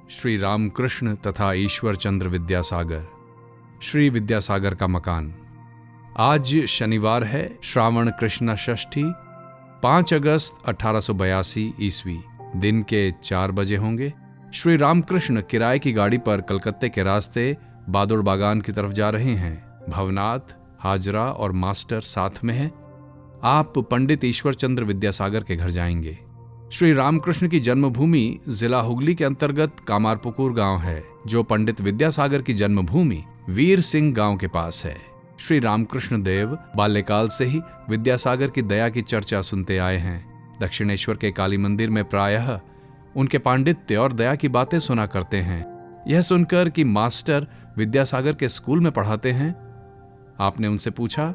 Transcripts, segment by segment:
श्री रामकृष्ण तथा ईश्वर चंद्र विद्यासागर। श्री विद्यासागर का मकान। आज शनिवार है, श्रावण कृष्ण षष्ठी, 5 अगस्त 1882 ईस्वी। दिन के 4 बजे होंगे। श्री रामकृष्ण किराए की गाड़ी पर कलकत्ते के रास्ते बादुड़ बागान की तरफ जा रहे हैं। भवनाथ, हाजरा और मास्टर साथ में हैं। आप पंडित ईश्वर चंद्र विद्यासागर के घर जाएंगे। श्री रामकृष्ण की जन्मभूमि जिला हुगली के अंतर्गत कामारपुकुर गांव है, जो पंडित विद्यासागर की जन्मभूमि वीर सिंह गांव के पास है। श्री रामकृष्ण देव बाल्यकाल से ही विद्यासागर की दया की चर्चा सुनते आए हैं। दक्षिणेश्वर के काली मंदिर में प्रायः उनके पांडित्य और दया की बातें सुना करते हैं। यह सुनकर कि मास्टर विद्यासागर के स्कूल में पढ़ाते हैं, आपने उनसे पूछा,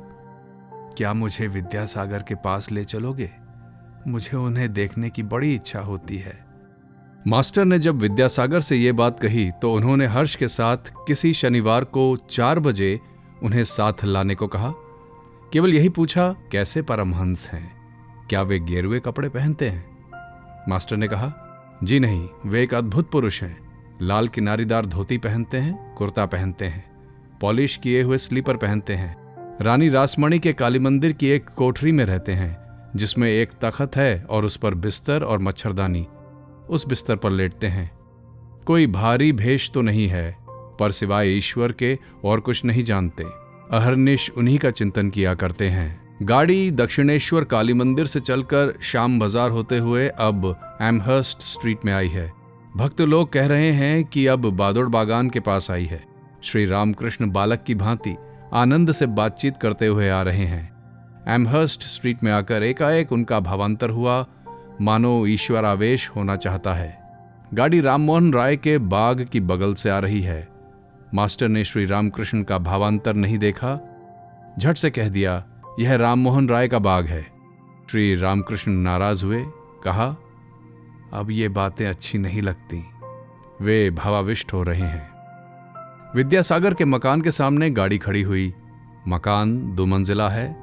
क्या मुझे विद्यासागर के पास ले चलोगे? मुझे उन्हें देखने की बड़ी इच्छा होती है। मास्टर ने जब विद्यासागर से ये बात कही तो उन्होंने हर्ष के साथ किसी शनिवार को 4 बजे उन्हें साथ लाने को कहा। केवल यही पूछा, कैसे परमहंस हैं? क्या वे गेरुए कपड़े पहनते हैं? मास्टर ने कहा, जी नहीं, वे एक अद्भुत पुरुष हैं। लाल किनारीदार धोती पहनते हैं, कुर्ता पहनते हैं, पॉलिश किए हुए स्लीपर पहनते हैं। रानी रासमणी के काली मंदिर की एक कोठरी में रहते हैं, जिसमें एक तख्त है और उस पर बिस्तर और मच्छरदानी। उस बिस्तर पर लेटते हैं। कोई भारी भेष तो नहीं है, पर सिवाय ईश्वर के और कुछ नहीं जानते। अहर्निश उन्हीं का चिंतन किया करते हैं। गाड़ी दक्षिणेश्वर काली मंदिर से चलकर शाम बाजार होते हुए अब एमहर्स्ट स्ट्रीट में आई है। भक्त लोग कह रहे हैं कि अब बादुड़ बागान के पास आई है। श्री रामकृष्ण बालक की भांति आनंद से बातचीत करते हुए आ रहे हैं। एमहर्स्ट स्ट्रीट में आकर एकाएक उनका भावांतर हुआ, मानो ईश्वर आवेश होना चाहता है। गाड़ी राममोहन राय के बाग की बगल से आ रही है। मास्टर ने श्री रामकृष्ण का भावांतर नहीं देखा, झट से कह दिया, यह राममोहन राय का बाग है। श्री रामकृष्ण नाराज हुए, कहा, अब ये बातें अच्छी नहीं लगती। वे भावाविष्ट हो रहे हैं। विद्यासागर के मकान के सामने गाड़ी खड़ी हुई। मकान 2 मंजिला है,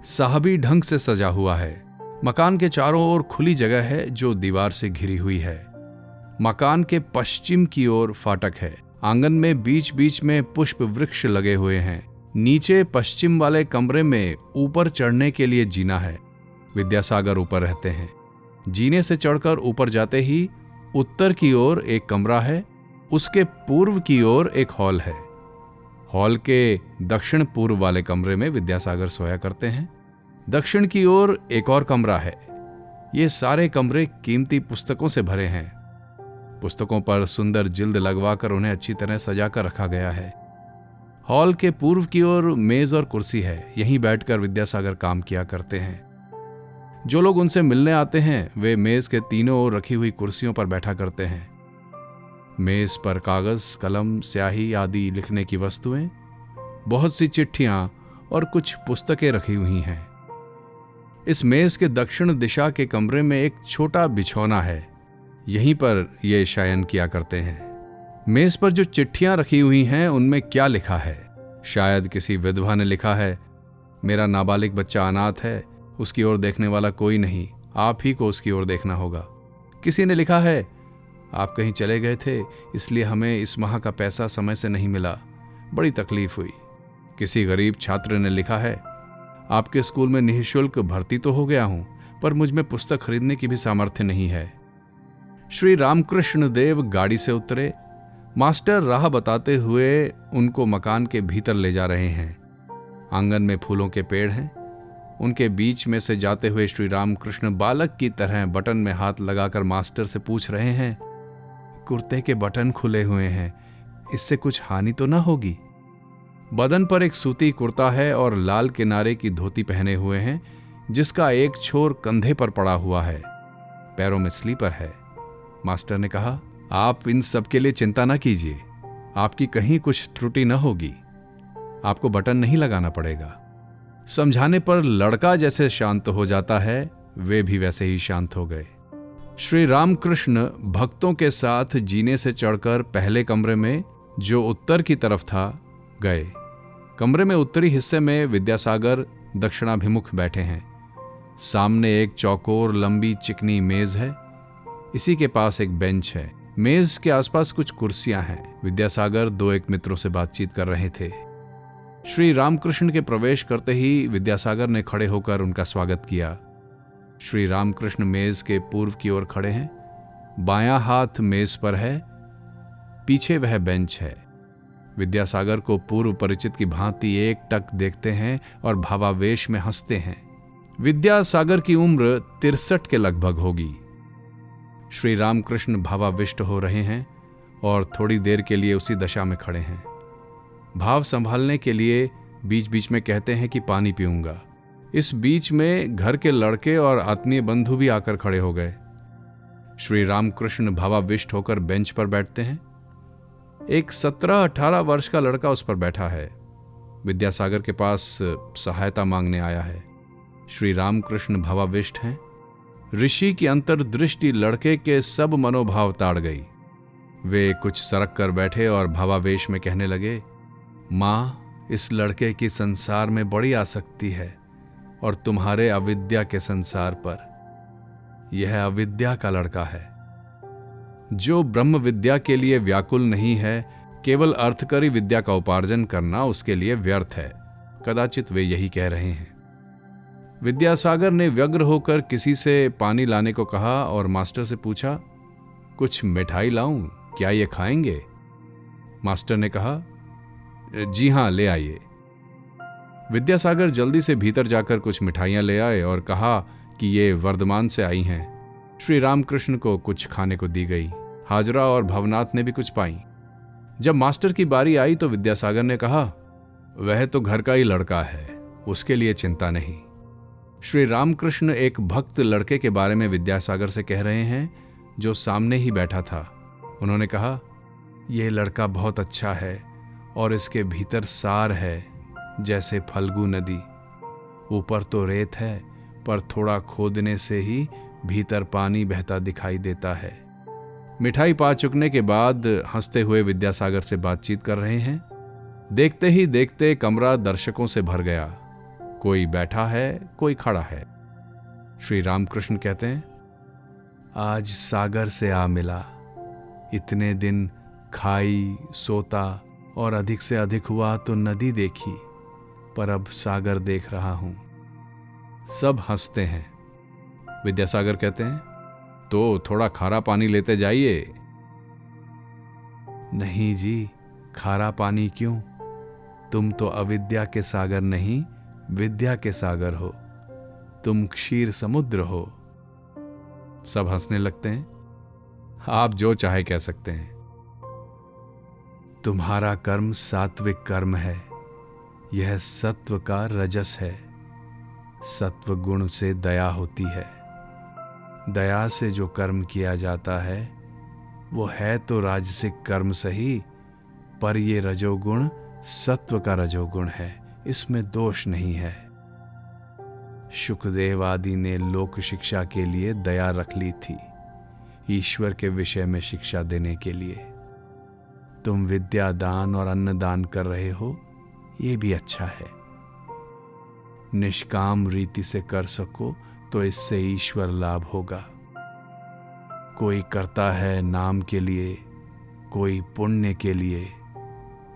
साहबी ढंग से सजा हुआ है। मकान के चारों ओर खुली जगह है जो दीवार से घिरी हुई है। मकान के पश्चिम की ओर फाटक है। आंगन में बीच बीच में पुष्प वृक्ष लगे हुए हैं। नीचे पश्चिम वाले कमरे में ऊपर चढ़ने के लिए जीना है। विद्यासागर ऊपर रहते हैं। जीने से चढ़कर ऊपर जाते ही उत्तर की ओर एक कमरा है, उसके पूर्व की ओर एक हॉल है। हॉल के दक्षिण पूर्व वाले कमरे में विद्यासागर सोया करते हैं। दक्षिण की ओर एक और कमरा है। ये सारे कमरे कीमती पुस्तकों से भरे हैं। पुस्तकों पर सुंदर जिल्द लगवाकर उन्हें अच्छी तरह सजाकर रखा गया है। हॉल के पूर्व की ओर मेज और कुर्सी है। यहीं बैठकर विद्यासागर काम किया करते हैं। जो लोग उनसे मिलने आते हैं वे मेज के तीनों ओर रखी हुई कुर्सियों पर बैठा करते हैं। मेज पर कागज, कलम, स्याही आदि लिखने की वस्तुएं, बहुत सी चिट्ठियां और कुछ पुस्तकें रखी हुई हैं। इस मेज के दक्षिण दिशा के कमरे में एक छोटा बिछौना है। यहीं पर ये शयन किया करते हैं। मेज पर जो चिट्ठियां रखी हुई हैं उनमें क्या लिखा है? शायद किसी विधवा ने लिखा है, मेरा नाबालिग बच्चा अनाथ है, उसकी ओर देखने वाला कोई नहीं, आप ही को उसकी ओर देखना होगा। किसी ने लिखा है, आप कहीं चले गए थे, इसलिए हमें इस माह का पैसा समय से नहीं मिला, बड़ी तकलीफ हुई। किसी गरीब छात्र ने लिखा है, आपके स्कूल में निःशुल्क भर्ती तो हो गया हूं, पर मुझ में पुस्तक खरीदने की भी सामर्थ्य नहीं है। श्री रामकृष्ण देव गाड़ी से उतरे। मास्टर राह बताते हुए उनको मकान के भीतर ले जा रहे हैं। आंगन में फूलों के पेड़ हैं। उनके बीच में से जाते हुए श्री रामकृष्ण बालक की तरह बटन में हाथ लगाकर मास्टर से पूछ रहे हैं, कुर्ते के बटन खुले हुए हैं, इससे कुछ हानि तो ना होगी? बदन पर एक सूती कुर्ता है और लाल किनारे की धोती पहने हुए हैं, जिसका एक छोर कंधे पर पड़ा हुआ है। पैरों में स्लीपर है। मास्टर ने कहा, आप इन सब के लिए चिंता ना कीजिए, आपकी कहीं कुछ त्रुटि न होगी, आपको बटन नहीं लगाना पड़ेगा। समझाने पर लड़का जैसे शांत हो जाता है, वे भी वैसे ही शांत हो गए। श्री रामकृष्ण भक्तों के साथ जीने से चढ़कर पहले कमरे में, जो उत्तर की तरफ था, गए। कमरे में उत्तरी हिस्से में विद्यासागर दक्षिणाभिमुख बैठे हैं। सामने एक चौकोर लंबी चिकनी मेज है। इसी के पास एक बेंच है। मेज के आसपास कुछ कुर्सियां हैं। विद्यासागर दो एक मित्रों से बातचीत कर रहे थे। श्री रामकृष्ण के प्रवेश करते ही विद्यासागर ने खड़े होकर उनका स्वागत किया। श्री रामकृष्ण मेज के पूर्व की ओर खड़े हैं। बायां हाथ मेज पर है, पीछे वह बेंच है। विद्यासागर को पूर्व परिचित की भांति एक टक देखते हैं और भावावेश में हंसते हैं। विद्यासागर की उम्र 63 के लगभग होगी। श्री रामकृष्ण भावाविष्ट हो रहे हैं और थोड़ी देर के लिए उसी दशा में खड़े हैं। भाव संभालने के लिए बीच बीच में कहते हैं कि पानी पीऊंगा। इस बीच में घर के लड़के और आत्मीय बंधु भी आकर खड़े हो गए। श्री रामकृष्ण भावाविष्ट होकर बेंच पर बैठते हैं। एक 17-18 वर्ष का लड़का उस पर बैठा है। विद्यासागर के पास सहायता मांगने आया है। श्री रामकृष्ण भावाविष्ट हैं। ऋषि की अंतर्दृष्टि लड़के के सब मनोभाव ताड़ गई। वे कुछ सरक कर बैठे और भावावेश में कहने लगे, मां, इस लड़के की संसार में बड़ी आसक्ति है और तुम्हारे अविद्या के संसार पर। यह अविद्या का लड़का है जो ब्रह्म विद्या के लिए व्याकुल नहीं है। केवल अर्थकरी विद्या का उपार्जन करना उसके लिए व्यर्थ है। कदाचित वे यही कह रहे हैं। विद्यासागर ने व्यग्र होकर किसी से पानी लाने को कहा और मास्टर से पूछा, कुछ मिठाई लाऊं, क्या ये खाएंगे? मास्टर ने कहा, जी हां, ले आइए। विद्यासागर जल्दी से भीतर जाकर कुछ मिठाइयां ले आए और कहा कि ये वर्धमान से आई हैं। श्री रामकृष्ण को कुछ खाने को दी गई। हाजरा और भवनाथ ने भी कुछ पाई। जब मास्टर की बारी आई तो विद्यासागर ने कहा, वह तो घर का ही लड़का है, उसके लिए चिंता नहीं। श्री रामकृष्ण एक भक्त लड़के के बारे में विद्यासागर से कह रहे हैं जो सामने ही बैठा था। उन्होंने कहा, यह लड़का बहुत अच्छा है और इसके भीतर सार है जैसे फल्गु नदी। ऊपर तो रेत है पर थोड़ा खोदने से ही भीतर पानी बहता दिखाई देता है। मिठाई पा चुकने के बाद हंसते हुए विद्यासागर से बातचीत कर रहे हैं। देखते ही देखते कमरा दर्शकों से भर गया। कोई बैठा है, कोई खड़ा है। श्री रामकृष्ण कहते हैं, आज सागर से आ मिला। इतने दिन खाई, सोता और अधिक से अधिक हुआ तो नदी देखी, पर अब सागर देख रहा हूं। सब हंसते हैं। विद्यासागर कहते हैं, तो थोड़ा खारा पानी लेते जाइए। नहीं जी, खारा पानी क्यों? तुम तो अविद्या के सागर नहीं, विद्या के सागर हो। तुम क्षीर समुद्र हो। सब हंसने लगते हैं। आप जो चाहे कह सकते हैं। तुम्हारा कर्म सात्विक कर्म है, यह सत्व का रजस है। सत्व गुण से दया होती है। दया से जो कर्म किया जाता है वो है तो राजसिक कर्म सही, पर ये रजोगुण सत्व का रजोगुण है, इसमें दोष नहीं है। शुकदेव आदि ने लोक शिक्षा के लिए दया रख ली थी, ईश्वर के विषय में शिक्षा देने के लिए। तुम विद्या दान और अन्न दान कर रहे हो, ये भी अच्छा है। निष्काम रीति से कर सको तो इससे ईश्वर लाभ होगा। कोई करता है नाम के लिए, कोई पुण्य के लिए,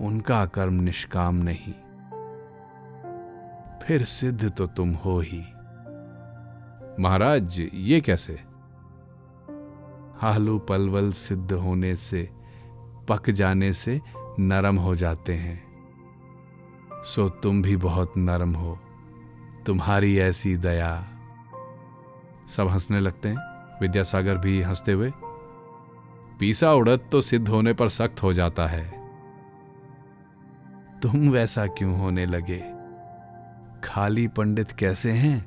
उनका कर्म निष्काम नहीं। फिर सिद्ध तो तुम हो ही। महाराज, ये कैसे? आलू पलवल सिद्ध होने से, पक जाने से नरम हो जाते हैं। सो तुम भी बहुत नरम हो, तुम्हारी ऐसी दया। सब हंसने लगते हैं। विद्यासागर भी हंसते हुए, पीसा उड़द तो सिद्ध होने पर सख्त हो जाता है। तुम वैसा क्यों होने लगे? खाली पंडित कैसे हैं?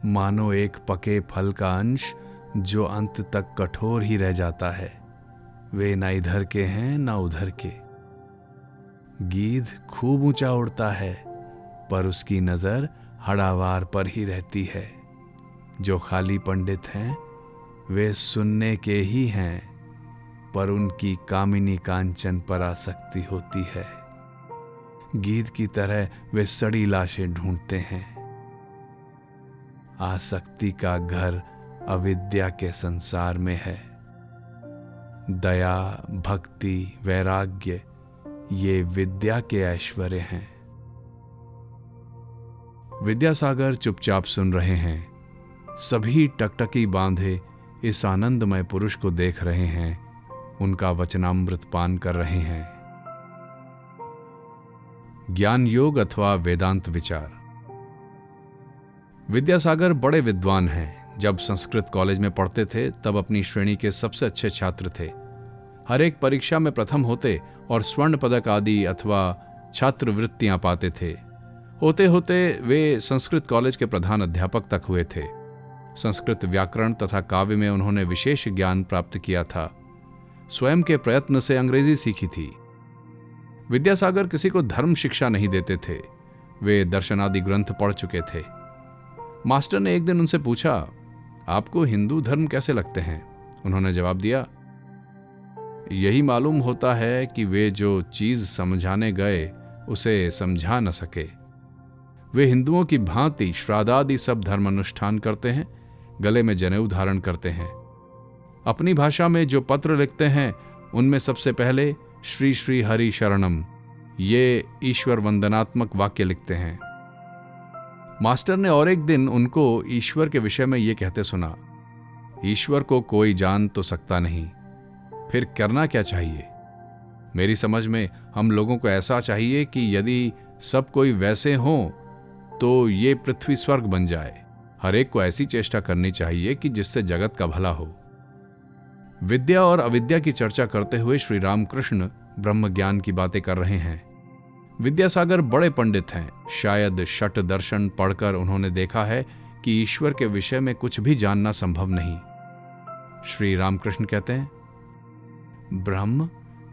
मानो एक पके फल का अंश जो अंत तक कठोर ही रह जाता है। वे ना इधर के हैं ना उधर के। गीध खूब ऊंचा उड़ता है, पर उसकी नजर हड़ावार पर ही रहती है। जो खाली पंडित हैं वे सुनने के ही हैं, पर उनकी कामिनी कांचन पर आसक्ति होती है। गीध की तरह वे सड़ी लाशें ढूंढते हैं। आसक्ति का घर अविद्या के संसार में है। दया, भक्ति, वैराग्य ये विद्या के ऐश्वर्य हैं। विद्यासागर चुपचाप सुन रहे हैं। सभी टकटकी बांधे इस आनंदमय पुरुष को देख रहे हैं, उनका वचनामृत पान कर रहे हैं। ज्ञान योग अथवा वेदांत विचार। विद्यासागर बड़े विद्वान हैं। जब संस्कृत कॉलेज में पढ़ते थे तब अपनी श्रेणी के सबसे अच्छे छात्र थे। हर एक परीक्षा में प्रथम होते और स्वर्ण पदक आदि अथवा छात्रवृत्तियां पाते थे। होते होते वे संस्कृत कॉलेज के प्रधान अध्यापक तक हुए थे। संस्कृत व्याकरण तथा काव्य में उन्होंने विशेष ज्ञान प्राप्त किया था। स्वयं के प्रयत्न से अंग्रेजी सीखी थी। विद्यासागर किसी को धर्म शिक्षा नहीं देते थे। वे दर्शनादि ग्रंथ पढ़ चुके थे। मास्टर ने एक दिन उनसे पूछा, आपको हिंदू धर्म कैसे लगते हैं? उन्होंने जवाब दिया, यही मालूम होता है कि वे जो चीज समझाने गए उसे समझा न सके। वे हिंदुओं की भांति श्राद्धादि सब धर्म अनुष्ठान करते हैं, गले में जनेऊ धारण करते हैं। अपनी भाषा में जो पत्र लिखते हैं उनमें सबसे पहले श्री श्री हरि शरणम ये ईश्वर वंदनात्मक वाक्य लिखते हैं। मास्टर ने और एक दिन उनको ईश्वर के विषय में ये कहते सुना, ईश्वर को कोई जान तो सकता नहीं, फिर करना क्या चाहिए? मेरी समझ में हम लोगों को ऐसा चाहिए कि यदि सब कोई वैसे हो तो ये पृथ्वी स्वर्ग बन जाए। हर एक को ऐसी चेष्टा करनी चाहिए कि जिससे जगत का भला हो। विद्या और अविद्या की चर्चा करते हुए श्री रामकृष्ण ब्रह्म ज्ञान की बातें कर रहे हैं। विद्यासागर बड़े पंडित हैं। शायद षट दर्शन पढ़कर उन्होंने देखा है कि ईश्वर के विषय में कुछ भी जानना संभव नहीं। श्री रामकृष्ण कहते हैं, ब्रह्म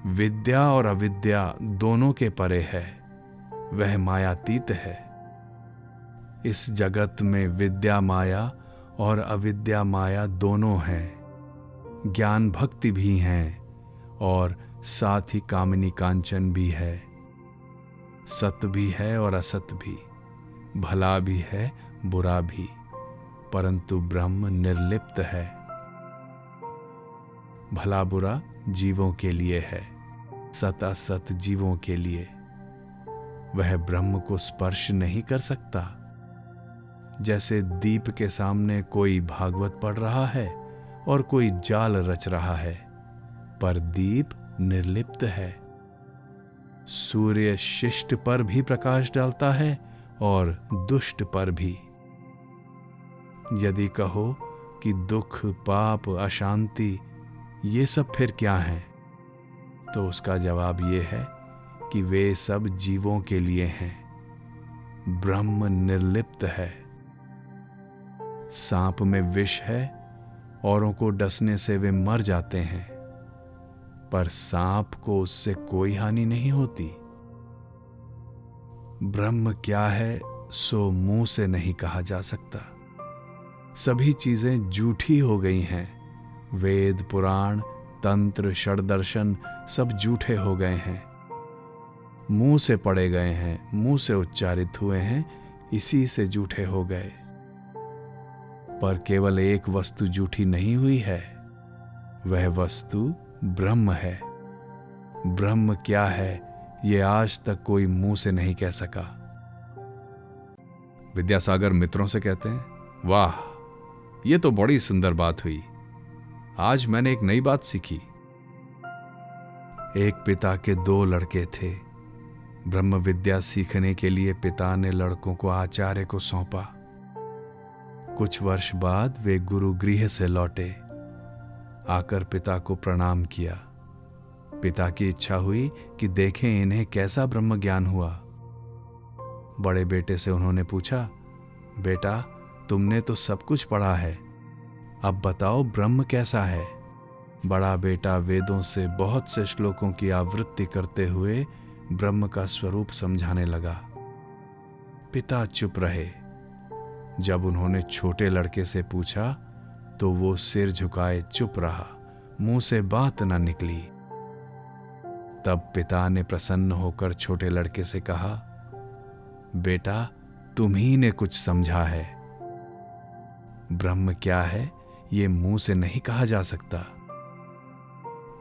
विद्या और अविद्या दोनों के परे है, वह मायातीत है। इस जगत में विद्या माया और अविद्या माया दोनों हैं। ज्ञान भक्ति भी हैं और साथ ही कामिनी कांचन भी है। सत भी है और असत भी, भला भी है बुरा भी, परंतु ब्रह्म निर्लिप्त है। भला बुरा जीवों के लिए है, सत असत जीवों के लिए। वह ब्रह्म को स्पर्श नहीं कर सकता। जैसे दीप के सामने कोई भागवत पढ़ रहा है और कोई जाल रच रहा है, पर दीप निर्लिप्त है। सूर्य शिष्ट पर भी प्रकाश डालता है और दुष्ट पर भी। यदि कहो कि दुख, पाप, अशांति ये सब फिर क्या है, तो उसका जवाब ये है कि वे सब जीवों के लिए हैं। ब्रह्म निर्लिप्त है। सांप में विष है, औरों को डसने से वे मर जाते हैं, पर सांप को उससे कोई हानि नहीं होती। ब्रह्म क्या है सो मुंह से नहीं कहा जा सकता। सभी चीजें झूठी हो गई हैं। वेद, पुराण, तंत्र, षड्दर्शन सब झूठे हो गए हैं। मुंह से पढ़े गए हैं, मुंह से उच्चारित हुए हैं, इसी से झूठे हो गए। पर केवल एक वस्तु झूठी नहीं हुई है, वह वस्तु ब्रह्म है। ब्रह्म क्या है ये आज तक कोई मुंह से नहीं कह सका। विद्यासागर मित्रों से कहते हैं, वाह, ये तो बड़ी सुंदर बात हुई। आज मैंने एक नई बात सीखी। एक पिता के 2 लड़के थे। ब्रह्म विद्या सीखने के लिए पिता ने लड़कों को आचार्य को सौंपा। कुछ वर्ष बाद वे गुरु गृह से लौटे। आकर पिता को प्रणाम किया। पिता की इच्छा हुई कि देखें इन्हें कैसा ब्रह्म ज्ञान हुआ। बड़े बेटे से उन्होंने पूछा, बेटा तुमने तो सब कुछ पढ़ा है, अब बताओ ब्रह्म कैसा है। बड़ा बेटा वेदों से बहुत से श्लोकों की आवृत्ति करते हुए ब्रह्म का स्वरूप समझाने लगा। पिता चुप रहे। जब उन्होंने छोटे लड़के से पूछा तो वो सिर झुकाए चुप रहा, मुंह से बात न निकली। तब पिता ने प्रसन्न होकर छोटे लड़के से कहा, बेटा तुम ही ने कुछ समझा है। ब्रह्म क्या है ये मुंह से नहीं कहा जा सकता।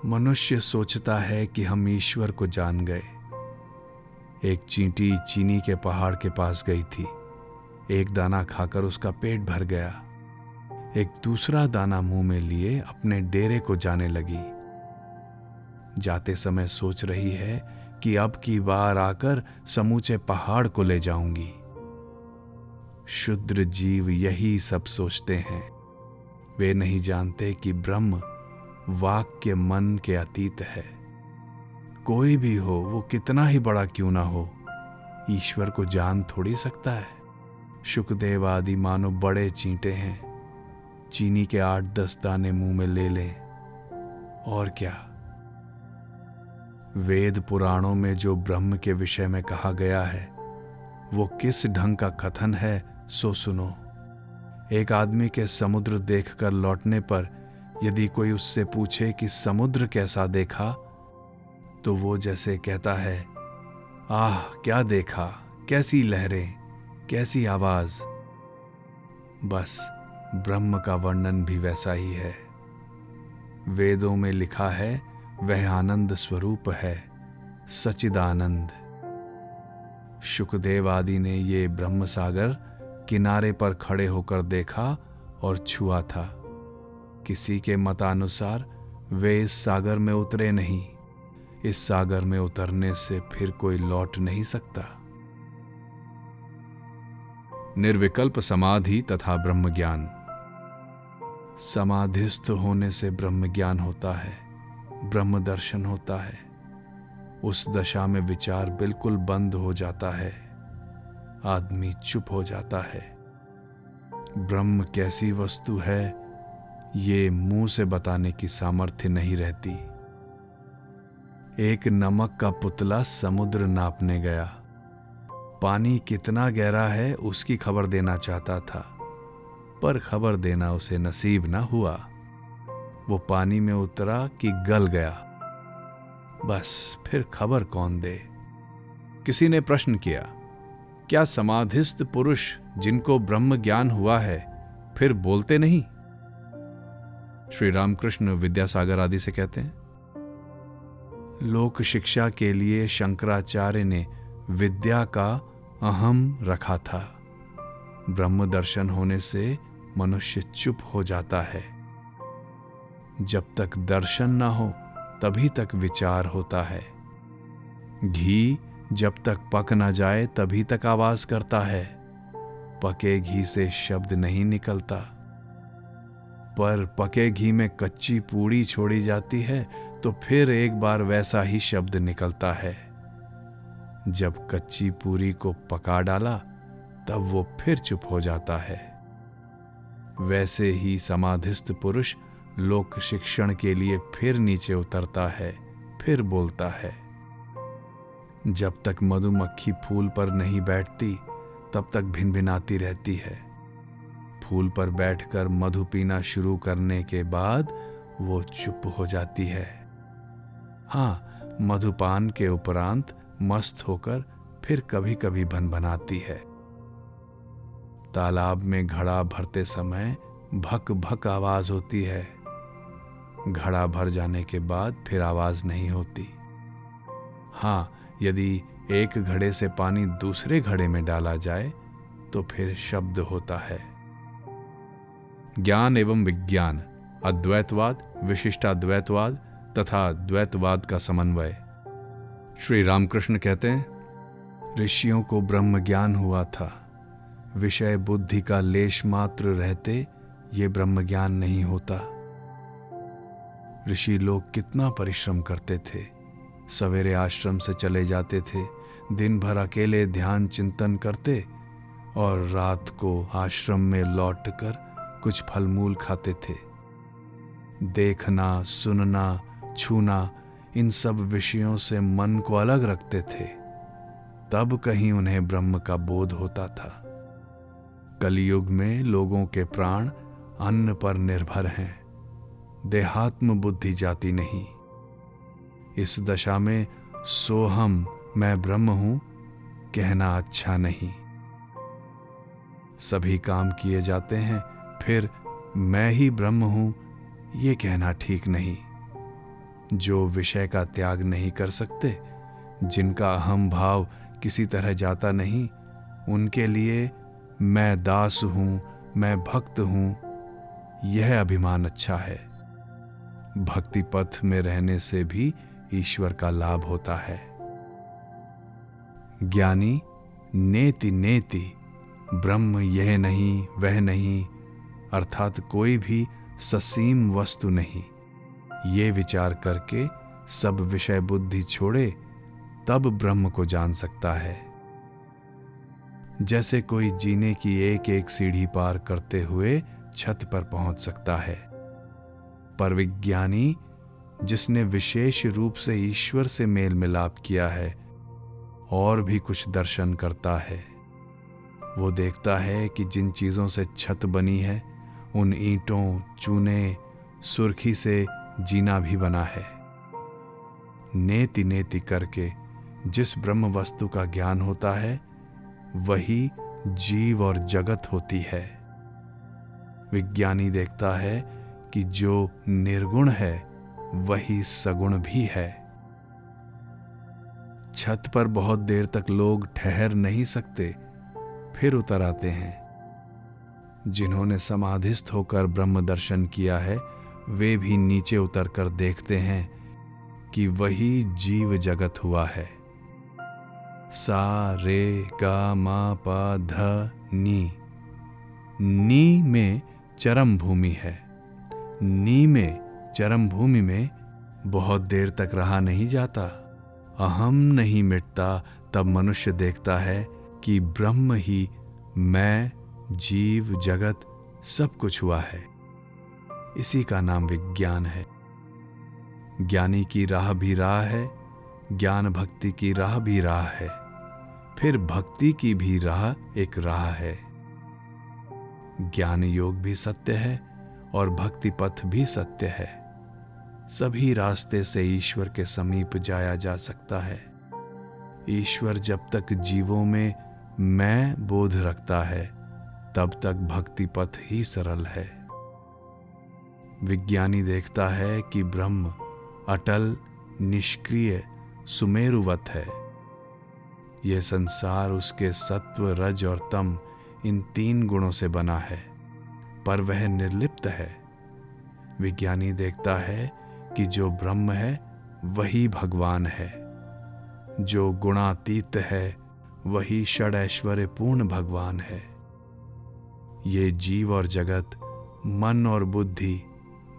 मनुष्य सोचता है कि हम ईश्वर को जान गए। एक चींटी चीनी के पहाड़ के पास गई थी। एक दाना खाकर उसका पेट भर गया। एक दूसरा दाना मुंह में लिए अपने डेरे को जाने लगी। जाते समय सोच रही है कि अब की बार आकर समूचे पहाड़ को ले जाऊंगी। शुद्र जीव यही सब सोचते हैं। वे नहीं जानते कि ब्रह्म वाक्य मन के अतीत है। कोई भी हो, वो कितना ही बड़ा क्यों ना हो, ईश्वर को जान थोड़ी सकता है। शुकदेव आदि मानो बड़े चींटे हैं, चीनी के 8-10 दाने मुंह में ले लें और क्या। वेद पुराणों में जो ब्रह्म के विषय में कहा गया है वो किस ढंग का कथन है सो सुनो। एक आदमी के समुद्र देखकर लौटने पर यदि कोई उससे पूछे कि समुद्र कैसा देखा, तो वो जैसे कहता है, आह क्या देखा, कैसी लहरें, कैसी आवाज। बस ब्रह्म का वर्णन भी वैसा ही है। वेदों में लिखा है वह आनंद स्वरूप है, सच्चिदानंद। शुकदेव आदि ने ये ब्रह्म सागर किनारे पर खड़े होकर देखा और छुआ था। किसी के मतानुसार वे इस सागर में उतरे नहीं। इस सागर में उतरने से फिर कोई लौट नहीं सकता। निर्विकल्प समाधि तथा ब्रह्म ज्ञान। समाधिस्थ होने से ब्रह्म ज्ञान होता है, ब्रह्म दर्शन होता है। उस दशा में विचार बिल्कुल बंद हो जाता है, आदमी चुप हो जाता है। ब्रह्म कैसी वस्तु है ये मुंह से बताने की सामर्थ्य नहीं रहती। एक नमक का पुतला समुद्र नापने गया। पानी कितना गहरा है उसकी खबर देना चाहता था, पर खबर देना उसे नसीब ना हुआ। वो पानी में उतरा कि गल गया। बस फिर खबर कौन दे। किसी ने प्रश्न किया, क्या समाधिस्थ पुरुष जिनको ब्रह्म ज्ञान हुआ है फिर बोलते नहीं? श्री रामकृष्ण विद्यासागर आदि से कहते हैं, लोक शिक्षा के लिए शंकराचार्य ने विद्या का अहम रखा था। ब्रह्म दर्शन होने से मनुष्य चुप हो जाता है। जब तक दर्शन ना हो तभी तक विचार होता है। घी जब तक पक ना जाए तभी तक आवाज करता है। पके घी से शब्द नहीं निकलता, पर पके घी में कच्ची पूड़ी छोड़ी जाती है तो फिर एक बार वैसा ही शब्द निकलता है। जब कच्ची पूरी को पका डाला तब वो फिर चुप हो जाता है। वैसे ही समाधिस्थ पुरुष लोक शिक्षण के लिए फिर नीचे उतरता है, फिर बोलता है। जब तक मधुमक्खी फूल पर नहीं बैठती तब तक भिनभिनाती रहती है। फूल पर बैठकर मधु पीना शुरू करने के बाद वो चुप हो जाती है। हाँ, मधुपान के उपरांत मस्त होकर फिर कभी कभी भनभनाती है। तालाब में घड़ा भरते समय भक भक आवाज होती है। घड़ा भर जाने के बाद फिर आवाज नहीं होती। हाँ, यदि एक घड़े से पानी दूसरे घड़े में डाला जाए तो फिर शब्द होता है। ज्ञान एवं विज्ञान, अद्वैतवाद, विशिष्टाद्वैतवाद तथा द्वैतवाद का समन्वय। श्री रामकृष्ण कहते हैं, ऋषियों को ब्रह्म ज्ञान हुआ था। विषय बुद्धि का लेश मात्र रहते ये ब्रह्म ज्ञान नहीं होता। ऋषि लोग कितना परिश्रम करते थे। सवेरे आश्रम से चले जाते थे, दिन भर अकेले ध्यान चिंतन करते और रात को आश्रम में लौटकर कुछ फलमूल खाते थे। देखना, सुनना, छूना, इन सब विषयों से मन को अलग रखते थे, तब कहीं उन्हें ब्रह्म का बोध होता था। कलियुग में लोगों के प्राण अन्न पर निर्भर हैं, देहात्म बुद्धि जाती नहीं। इस दशा में सोहम, मैं ब्रह्म हूं, कहना अच्छा नहीं। सभी काम किए जाते हैं, फिर मैं ही ब्रह्म हूं ये कहना ठीक नहीं। जो विषय का त्याग नहीं कर सकते, जिनका अहम भाव किसी तरह जाता नहीं, उनके लिए मैं दास हूं, मैं भक्त हूं, यह अभिमान अच्छा है। भक्ति पथ में रहने से भी ईश्वर का लाभ होता है। ज्ञानी नेति नेति, ब्रह्म यह नहीं वह नहीं, अर्थात कोई भी ससीम वस्तु नहीं, ये विचार करके सब विषय बुद्धि छोड़े तब ब्रह्म को जान सकता है। जैसे कोई जीने की एक एक सीढ़ी पार करते हुए छत पर पहुंच सकता है, पर विज्ञानी जिसने विशेष रूप से ईश्वर से मेल मिलाप किया है और भी कुछ दर्शन करता है, वो देखता है कि जिन चीजों से छत बनी है उन ईंटों, चूने, सुर्खी से जीना भी बना है। नेति नेति करके जिस ब्रह्म वस्तु का ज्ञान होता है वही जीव और जगत होती है। विज्ञानी देखता है कि जो निर्गुण है वही सगुण भी है। छत पर बहुत देर तक लोग ठहर नहीं सकते, फिर उतर आते हैं। जिन्होंने समाधिस्थ होकर ब्रह्म दर्शन किया है वे भी नीचे उतर कर देखते हैं कि वही जीव जगत हुआ है। सा रे गा मा पा ध नी, नी में चरम भूमि है। नी में चरम भूमि में बहुत देर तक रहा नहीं जाता। अहम नहीं मिटता तब मनुष्य देखता है कि ब्रह्म ही मैं, जीव, जगत सब कुछ हुआ है। इसी का नाम विज्ञान है। ज्ञानी की राह भी राह है, ज्ञान भक्ति की राह भी राह है, फिर भक्ति की भी राह एक राह है। ज्ञान योग भी सत्य है और भक्ति पथ भी सत्य है। सभी रास्ते से ईश्वर के समीप जाया जा सकता है। ईश्वर जब तक जीवों में मैं बोध रखता है तब तक भक्ति पथ ही सरल है। विज्ञानी देखता है कि ब्रह्म अटल, निष्क्रिय, सुमेरुवत है। यह संसार उसके सत्व, रज और तम इन 3 गुणों से बना है, पर वह निर्लिप्त है। विज्ञानी देखता है कि जो ब्रह्म है वही भगवान है। जो गुणातीत है वही षड पूर्ण भगवान है। ये जीव और जगत, मन और बुद्धि,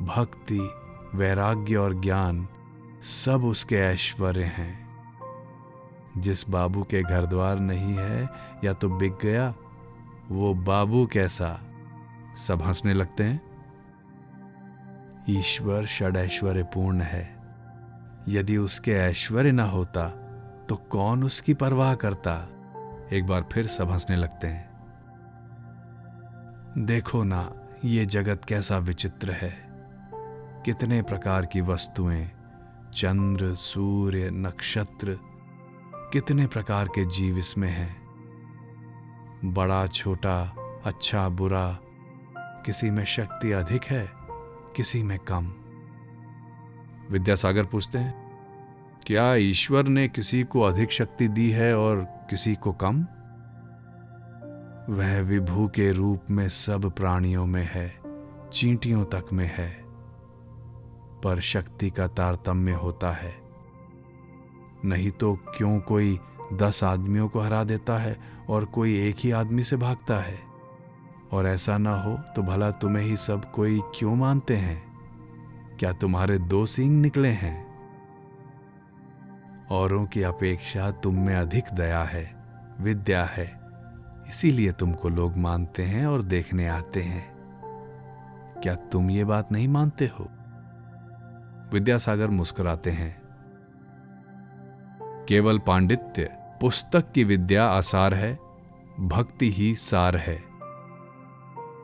भक्ति, वैराग्य और ज्ञान सब उसके ऐश्वर्य हैं। जिस बाबू के घर द्वार नहीं है या तो बिक गया, वो बाबू कैसा। सब हंसने लगते हैं। ईश्वर षड पूर्ण है। यदि उसके ऐश्वर्य न होता तो कौन उसकी परवाह करता। एक बार फिर सब हंसने लगते हैं। देखो ना, ये जगत कैसा विचित्र है। कितने प्रकार की वस्तुएं, चंद्र, सूर्य, नक्षत्र, कितने प्रकार के जीव इसमें हैं। बड़ा छोटा, अच्छा बुरा, किसी में शक्ति अधिक है, किसी में कम। विद्यासागर पूछते हैं, क्या ईश्वर ने किसी को अधिक शक्ति दी है और किसी को कम? वह विभु के रूप में सब प्राणियों में है, चींटियों तक में है, पर शक्ति का तारतम्य होता है। नहीं तो क्यों कोई 10 आदमियों को हरा देता है और कोई एक ही आदमी से भागता है? और ऐसा ना हो तो भला तुम्हें ही सब कोई क्यों मानते हैं? क्या तुम्हारे 2 सींग निकले हैं? औरों की अपेक्षा तुम में अधिक दया है, विद्या है, इसीलिए तुमको लोग मानते हैं और देखने आते हैं। क्या तुम ये बात नहीं मानते हो? विद्यासागर मुस्कुराते हैं। केवल पांडित्य, पुस्तक की विद्या आसार है, भक्ति ही सार है।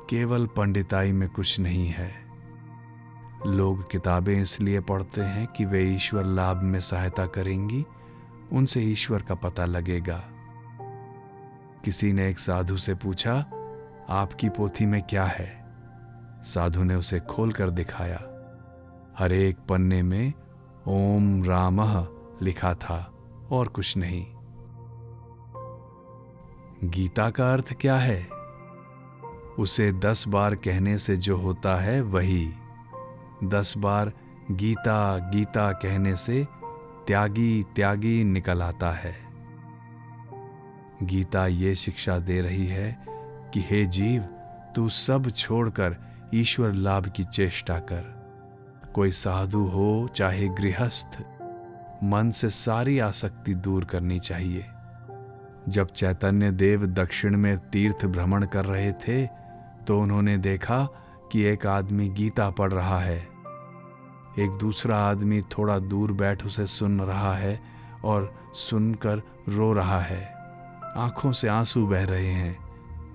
केवल पंडिताई में कुछ नहीं है। लोग किताबें इसलिए पढ़ते हैं कि वे ईश्वर लाभ में सहायता करेंगी, उनसे ईश्वर का पता लगेगा। किसी ने एक साधु से पूछा, आपकी पोथी में क्या है? साधु ने उसे खोलकर दिखाया। हर एक पन्ने में ओम रामः लिखा था और कुछ नहीं। गीता का अर्थ क्या है? उसे 10 बार कहने से जो होता है वही। 10 बार गीता गीता कहने से त्यागी त्यागी निकल आता है। गीता ये शिक्षा दे रही है कि हे जीव, तू सब छोड़कर ईश्वर लाभ की चेष्टा कर। कोई साधु हो चाहे गृहस्थ, मन से सारी आसक्ति दूर करनी चाहिए। जब चैतन्य देव दक्षिण में तीर्थ भ्रमण कर रहे थे तो उन्होंने देखा कि एक आदमी गीता पढ़ रहा है। एक दूसरा आदमी थोड़ा दूर बैठ उसे सुन रहा है और सुनकर रो रहा है। आंखों से आंसू बह रहे हैं।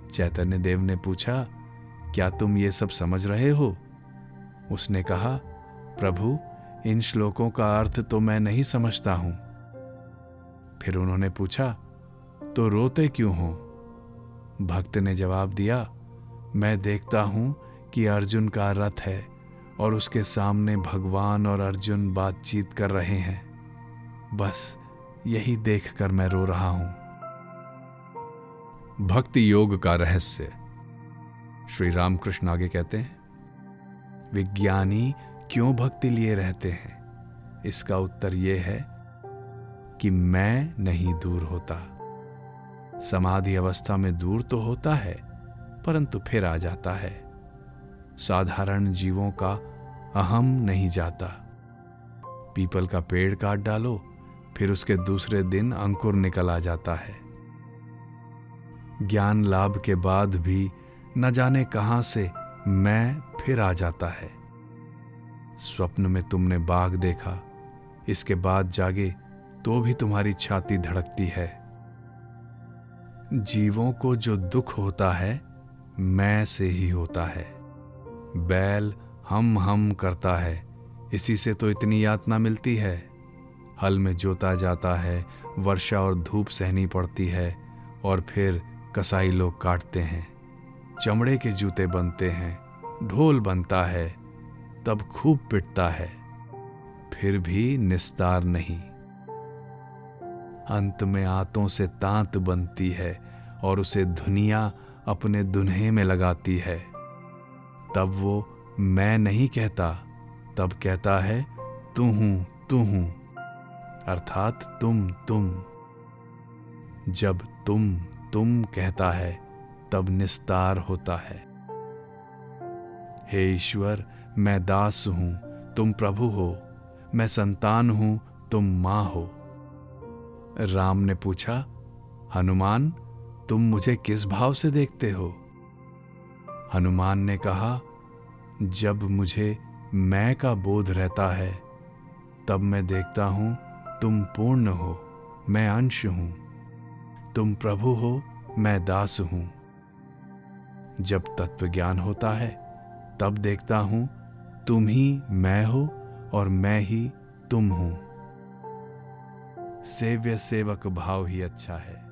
चैतन्य देव ने पूछा, क्या तुम ये सब समझ रहे हो? उसने कहा, प्रभु, इन श्लोकों का अर्थ तो मैं नहीं समझता हूं। फिर उन्होंने पूछा, तो रोते क्यों हो? भक्त ने जवाब दिया, मैं देखता हूं कि अर्जुन का रथ है और उसके सामने भगवान और अर्जुन बातचीत कर रहे हैं। बस यही देखकर मैं रो रहा हूं। भक्ति योग का रहस्य। श्री रामकृष्ण आगे कहते हैं, विज्ञानी क्यों भक्ति लिए रहते हैं? इसका उत्तर यह है कि मैं नहीं दूर होता। समाधि अवस्था में दूर तो होता है, परंतु फिर आ जाता है। साधारण जीवों का अहम नहीं जाता। पीपल का पेड़ काट डालो, फिर उसके दूसरे दिन अंकुर निकल आ जाता है। ज्ञान लाभ के बाद भी न जाने कहां से मैं फिर आ जाता है। स्वप्न में तुमने बाघ देखा, इसके बाद जागे तो भी तुम्हारी छाती धड़कती है। जीवों को जो दुख होता है मैं से ही होता है। बैल हम करता है, इसी से तो इतनी यातना मिलती है। हल में जोता जाता है, वर्षा और धूप सहनी पड़ती है और फिर कसाई लोग काटते हैं। चमड़े के जूते बनते हैं, ढोल बनता है, तब खूब पिटता है, फिर भी निस्तार नहीं। अंत में आंतों से तांत बनती है और उसे धुनिया अपने दुन्हे में लगाती है। तब वो मैं नहीं कहता, तब कहता है तू हूं, अर्थात तुम। जब तुम कहता है तब निस्तार होता है। हे ईश्वर, मैं दास हूं, तुम प्रभु हो। मैं संतान हूं, तुम मां हो। राम ने पूछा, हनुमान, तुम मुझे किस भाव से देखते हो? हनुमान ने कहा, जब मुझे मैं का बोध रहता है तब मैं देखता हूं तुम पूर्ण हो, मैं अंश हूं। तुम प्रभु हो, मैं दास हूं। जब तत्व ज्ञान होता है तब देखता हूं तुम ही मैं हो और मैं ही तुम हूं। सेव्य सेवक भाव ही अच्छा है।